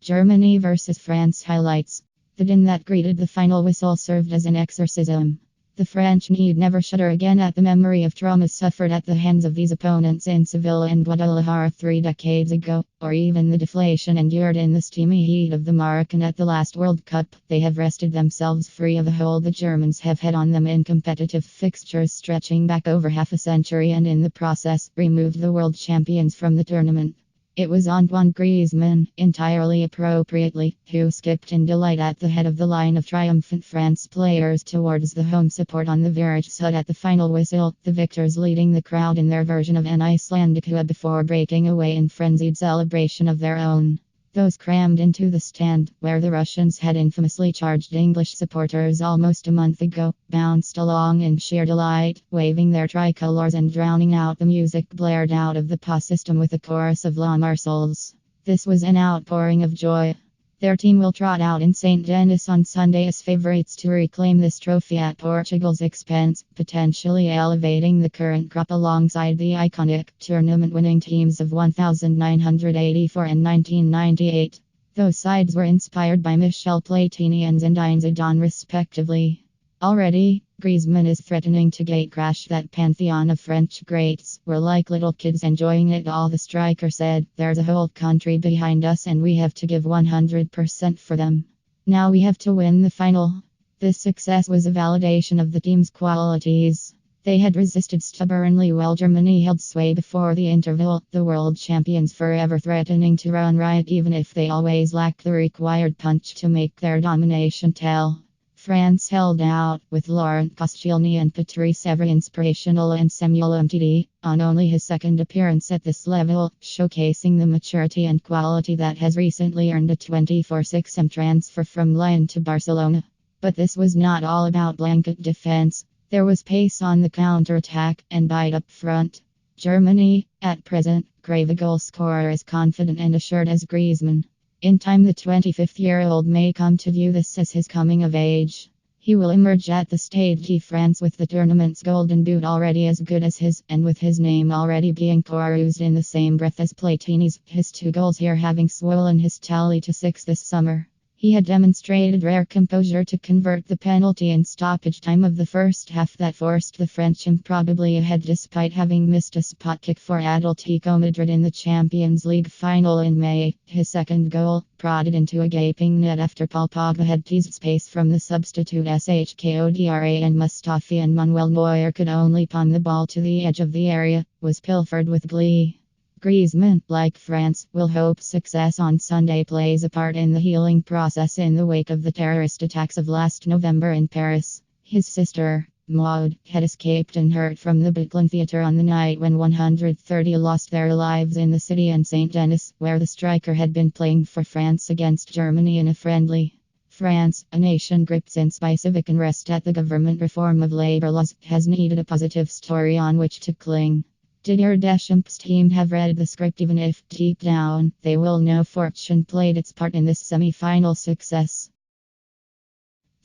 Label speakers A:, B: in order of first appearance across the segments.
A: Germany vs France highlights. The din that greeted the final whistle served as an exorcism. The French need never shudder again at the memory of traumas suffered at the hands of these opponents in Seville and Guadalajara 3 decades ago, or even the deflation endured in the steamy heat of the Moroccan at the last World Cup. They have wrested themselves free of the hold the Germans have had on them in competitive fixtures stretching back over half a century, and in the process removed the world champions from the tournament. It was Antoine Griezmann, entirely appropriately, who skipped in delight at the head of the line of triumphant France players towards the home support on the Virage Sud at the final whistle, the victors leading the crowd in their version of an Icelandic hua before breaking away in frenzied celebration of their own. Those crammed into the stand, where the Russians had infamously charged English supporters almost a month ago, bounced along in sheer delight, waving their tricolors and drowning out the music blared out of the PA system with a chorus of La Marseillaise. This was an outpouring of joy. Their team will trot out in St. Denis on Sunday as favourites to reclaim this trophy at Portugal's expense, potentially elevating the current crop alongside the iconic tournament-winning teams of 1984 and 1998. Those sides were inspired by Michel Platini and Zinedine Zidane respectively. Already, Griezmann is threatening to gatecrash that pantheon of French greats. We're like little kids enjoying it all, the striker said. There's a whole country behind us and we have to give 100% for them. Now we have to win the final. This success was a validation of the team's qualities. They had resisted stubbornly while Germany held sway before the interval, the world champions forever threatening to run riot even if they always lacked the required punch to make their domination tell. France held out, with Laurent Koscielny and Patrice Evra inspirational and Samuel Umtiti, on only his second appearance at this level, showcasing the maturity and quality that has recently earned a 24/6 transfer from Lyon to Barcelona. But this was not all about blanket defense. There was pace on the counter-attack and bite up front. Germany, at present, crave a goal scorer as confident and assured as Griezmann. In time, the 25-year-old may come to view this as his coming of age. He will emerge at the Stade de France with the tournament's golden boot already as good as his, and with his name already being perused in the same breath as Platini's, his 2 goals here having swollen his tally to 6 this summer. He had demonstrated rare composure to convert the penalty in stoppage time of the first half that forced the French improbably ahead despite having missed a spot kick for Atletico Madrid in the Champions League final in May. His second goal, prodded into a gaping net after Paul Pogba had teased space from the substitute SHKODRA and Mustafi and Manuel Neuer could only palm the ball to the edge of the area, was pilfered with glee. Griezmann, like France, will hope success on Sunday plays a part in the healing process in the wake of the terrorist attacks of last November in Paris. His sister, Maud, had escaped unhurt from the Bataclan Theatre on the night when 130 lost their lives in the city and St. Denis, where the striker had been playing for France against Germany in a friendly. France, a nation gripped since by civic unrest at the government reform of labor laws, has needed a positive story on which to cling. Didier Deschamps' team have read the script even if, deep down, they will know fortune played its part in this semi-final success.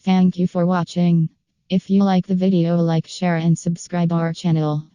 A: Thank you for watching. If you like the video, like, share and subscribe our channel.